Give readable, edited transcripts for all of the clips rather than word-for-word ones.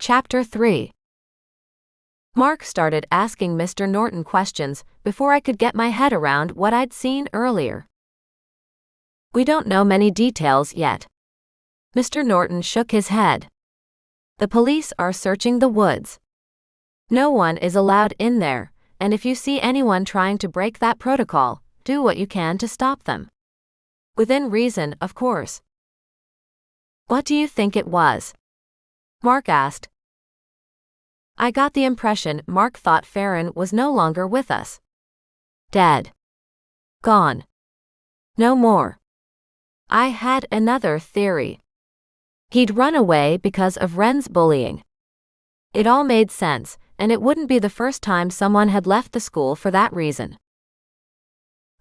Chapter 3. Mark started asking Mr. Norton questions before I could get my head around what I'd seen earlier. We don't know many details yet. Mr. Norton shook his head. The police are searching the woods. No one is allowed in there, and if you see anyone trying to break that protocol, do what you can to stop them. Within reason, of course. What do you think it was? Mark asked. I got the impression Mark thought Farron was no longer with us. Dead. Gone. No more. I had another theory. He'd run away because of Ren's bullying. It all made sense, and it wouldn't be the first time someone had left the school for that reason.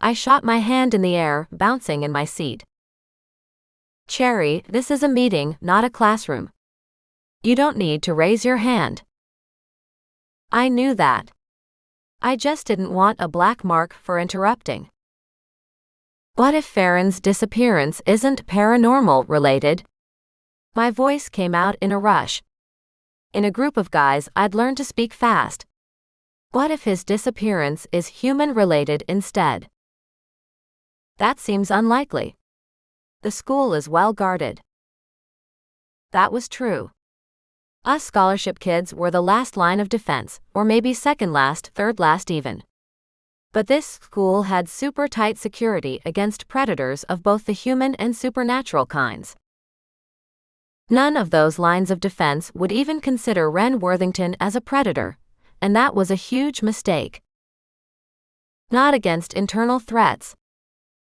I shot my hand in the air, bouncing in my seat. Cherry, this is a meeting, not a classroom. You don't need to raise your hand. I knew that. I just didn't want a black mark for interrupting. What if Farron's disappearance isn't paranormal related? My voice came out in a rush. In a group of guys, I'd learned to speak fast. What if his disappearance is human-related instead? That seems unlikely. The school is well guarded. That was true. Us scholarship kids were the last line of defense, or maybe second last, third last even. But this school had super tight security against predators of both the human and supernatural kinds. None of those lines of defense would even consider Ren Worthington as a predator, and that was a huge mistake. Not against internal threats.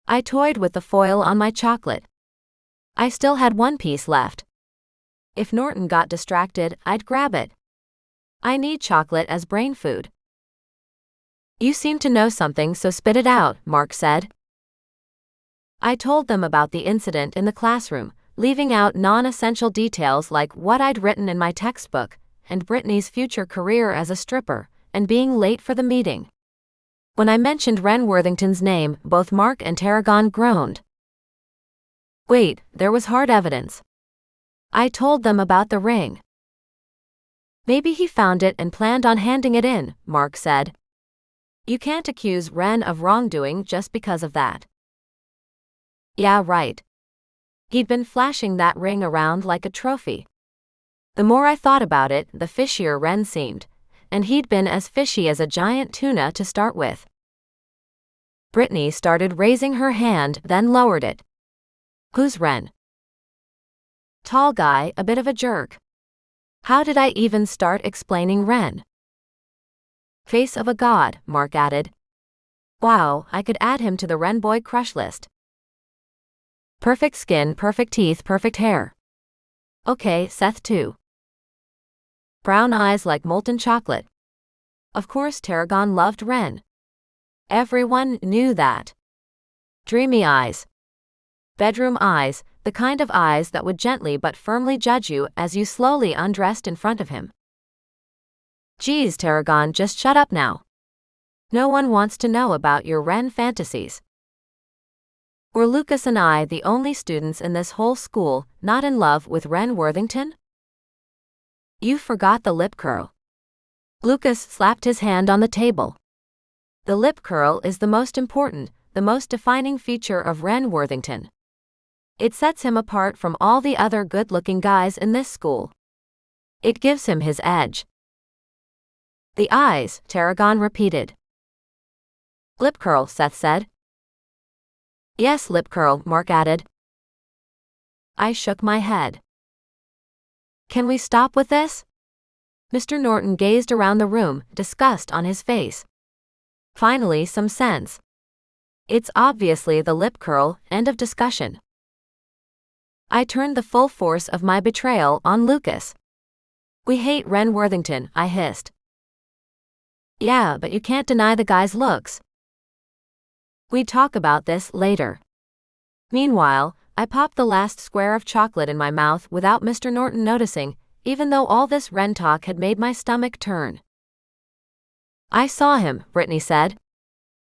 I toyed with the foil on my chocolate. I still had one piece left. If Norton got distracted, I'd grab it. I need chocolate as brain food. You seem to know something, so spit it out, Mark said. I told them about the incident in the classroom, leaving out non-essential details like what I'd written in my textbook, and Brittany's future career as a stripper, and being late for the meeting. When I mentioned Ren Worthington's name, both Mark and Tarragon groaned. Wait, there was hard evidence. I told them about the ring. Maybe he found it and planned on handing it in, Mark said. You can't accuse Ren of wrongdoing just because of that. Yeah, right. He'd been flashing that ring around like a trophy. The more I thought about it, the fishier Ren seemed, and he'd been as fishy as a giant tuna to start with. Brittany started raising her hand, then lowered it. Who's Ren? Tall guy, a bit of a jerk. How did I even start explaining Ren? Face of a god, Mark added. Wow, I could add him to the Ren boy crush list. Perfect skin, perfect teeth, perfect hair. Okay, Seth too. Brown eyes like molten chocolate. Of course Tarragon loved Ren. Everyone knew that. Dreamy eyes. Bedroom eyes, the kind of eyes that would gently but firmly judge you as you slowly undressed in front of him. Geez, Tarragon, just shut up now. No one wants to know about your Ren fantasies. Were Lucas and I the only students in this whole school not in love with Ren Worthington? You forgot the lip curl. Lucas slapped his hand on the table. The lip curl is the most important, the most defining feature of Ren Worthington. It sets him apart from all the other good-looking guys in this school. It gives him his edge. The eyes, Tarragon repeated. Lip curl, Seth said. Yes, lip curl, Mark added. I shook my head. Can we stop with this? Mr. Norton gazed around the room, disgust on his face. Finally, some sense. It's obviously the lip curl, end of discussion. I turned the full force of my betrayal on Lucas. We hate Ren Worthington, I hissed. Yeah, but you can't deny the guy's looks. We'd talk about this later. Meanwhile, I popped the last square of chocolate in my mouth without Mr. Norton noticing, even though all this Ren talk had made my stomach turn. I saw him, Brittany said.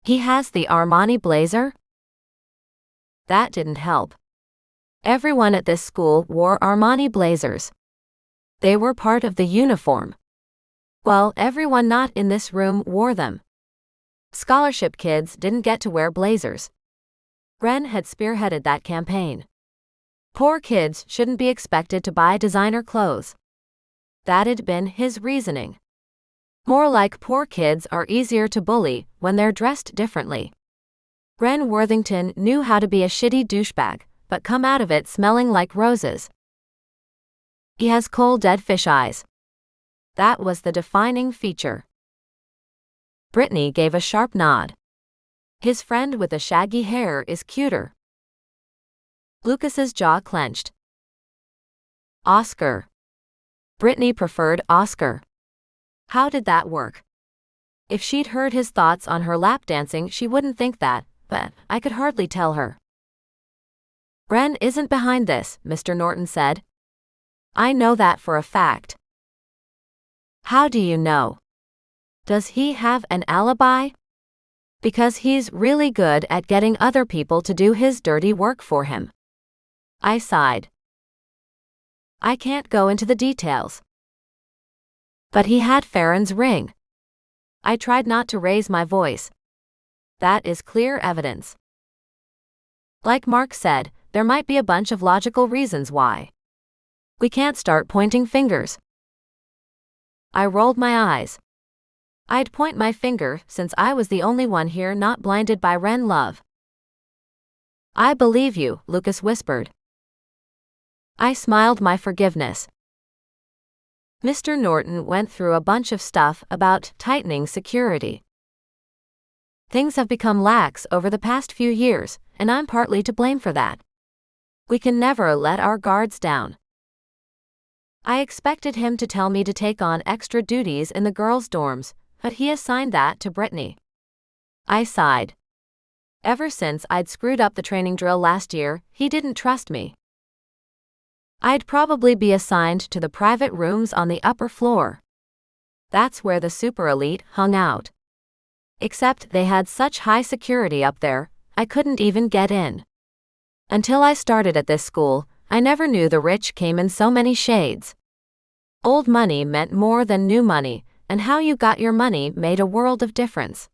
He has the Armani blazer? That didn't help. Everyone at this school wore Armani blazers. They were part of the uniform. Well, everyone not in this room wore them. Scholarship kids didn't get to wear blazers. Ren had spearheaded that campaign. Poor kids shouldn't be expected to buy designer clothes. That had been his reasoning. More like poor kids are easier to bully when they're dressed differently. Ren Worthington knew how to be a shitty douchebag, but come out of it smelling like roses. He has cold dead fish eyes. That was the defining feature. Brittany gave a sharp nod. His friend with the shaggy hair is cuter. Lucas's jaw clenched. Oscar. Brittany preferred Oscar. How did that work? If she'd heard his thoughts on her lap dancing, she wouldn't think that, but I could hardly tell her. Ren isn't behind this, Mr. Norton said. I know that for a fact. How do you know? Does he have an alibi? Because he's really good at getting other people to do his dirty work for him. I sighed. I can't go into the details. But he had Farron's ring. I tried not to raise my voice. That is clear evidence. Like Mark said, there might be a bunch of logical reasons why. We can't start pointing fingers. I rolled my eyes. I'd point my finger since I was the only one here not blinded by Ren love. I believe you, Lucas whispered. I smiled my forgiveness. Mr. Norton went through a bunch of stuff about tightening security. Things have become lax over the past few years, and I'm partly to blame for that. We can never let our guards down. I expected him to tell me to take on extra duties in the girls' dorms, but he assigned that to Brittany. I sighed. Ever since I'd screwed up the training drill last year, he didn't trust me. I'd probably be assigned to the private rooms on the upper floor. That's where the super elite hung out. Except they had such high security up there, I couldn't even get in. Until I started at this school, I never knew the rich came in so many shades. Old money meant more than new money, and how you got your money made a world of difference.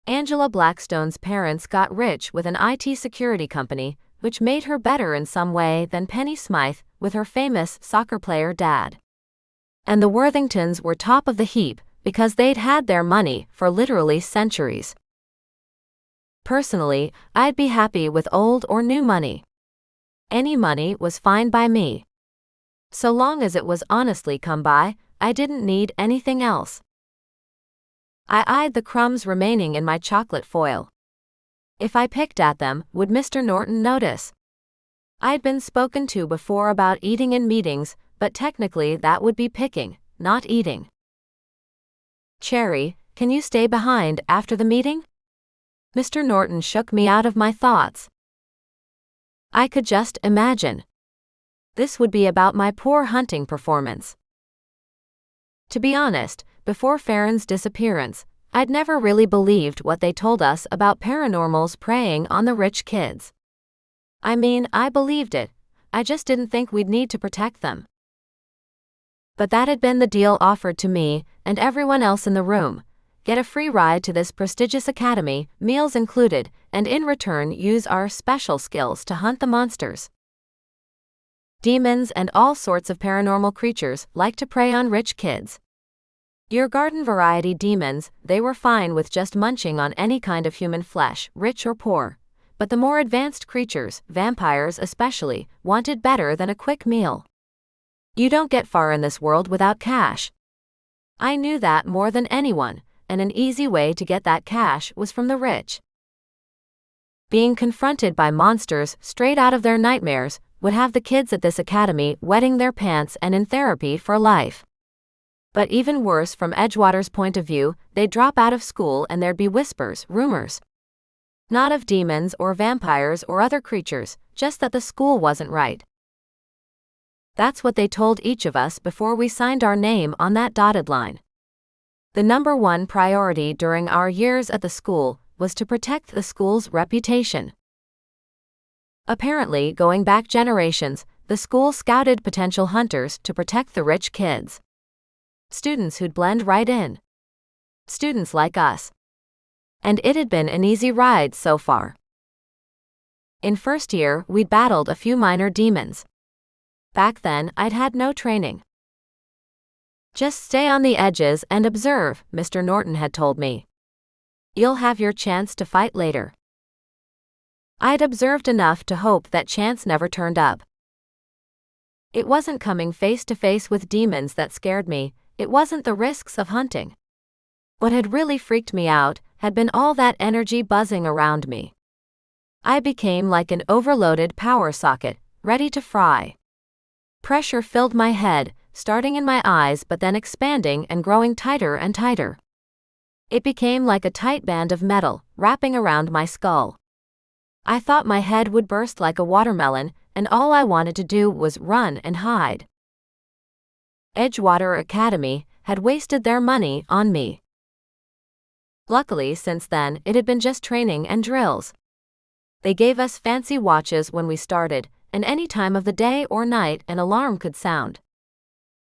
Angela Blackstone's parents got rich with an IT security company, which made her better in some way than Penny Smythe with her famous soccer player dad. And the Worthingtons were top of the heap because they'd had their money for literally centuries. Personally, I'd be happy with old or new money. Any money was fine by me. So long as it was honestly come by, I didn't need anything else. I eyed the crumbs remaining in my chocolate foil. If I picked at them, would Mr. Norton notice? I'd been spoken to before about eating in meetings, but technically that would be picking, not eating. Cherry, can you stay behind after the meeting? Mr. Norton shook me out of my thoughts. I could just imagine. This would be about my poor hunting performance. To be honest, before Farron's disappearance, I'd never really believed what they told us about paranormals preying on the rich kids. I mean, I believed it, I just didn't think we'd need to protect them. But that had been the deal offered to me and everyone else in the room. Get a free ride to this prestigious academy, meals included, and in return use our special skills to hunt the monsters. Demons and all sorts of paranormal creatures like to prey on rich kids. Your garden variety demons, they were fine with just munching on any kind of human flesh, rich or poor. But the more advanced creatures, vampires especially, wanted better than a quick meal. You don't get far in this world without cash. I knew that more than anyone, and an easy way to get that cash was from the rich. Being confronted by monsters straight out of their nightmares would have the kids at this academy wetting their pants and in therapy for life. But even worse from Edgewater's point of view, they'd drop out of school and there'd be whispers, rumors. Not of demons or vampires or other creatures, just that the school wasn't right. That's what they told each of us before we signed our name on that dotted line. The number one priority during our years at the school was to protect the school's reputation. Apparently, going back generations, the school scouted potential hunters to protect the rich kids. Students who'd blend right in. Students like us. And it had been an easy ride so far. In first year, we'd battled a few minor demons. Back then, I'd had no training. Just stay on the edges and observe, Mr. Norton had told me. You'll have your chance to fight later. I'd observed enough to hope that chance never turned up. It wasn't coming face to face with demons that scared me, it wasn't the risks of hunting. What had really freaked me out had been all that energy buzzing around me. I became like an overloaded power socket, ready to fry. Pressure filled my head, starting in my eyes but then expanding and growing tighter and tighter. It became like a tight band of metal, wrapping around my skull. I thought my head would burst like a watermelon, and all I wanted to do was run and hide. Edgewater Academy had wasted their money on me. Luckily, since then, it had been just training and drills. They gave us fancy watches when we started, and any time of the day or night an alarm could sound.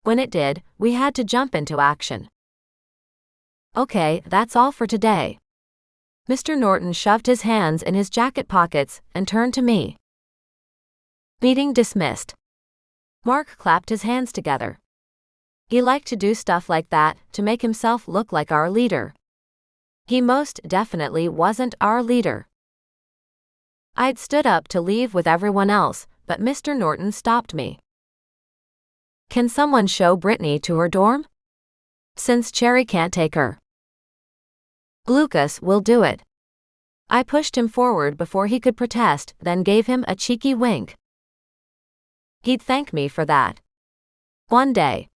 When it did, we had to jump into action. Okay, that's all for today. Mr. Norton shoved his hands in his jacket pockets and turned to me. Meeting dismissed. Mark clapped his hands together. He liked to do stuff like that to make himself look like our leader. He most definitely wasn't our leader. I'd stood up to leave with everyone else, but Mr. Norton stopped me. Can someone show Brittany to her dorm? Since Cherry can't take her. Lucas will do it. I pushed him forward before he could protest, then gave him a cheeky wink. He'd thank me for that. One day.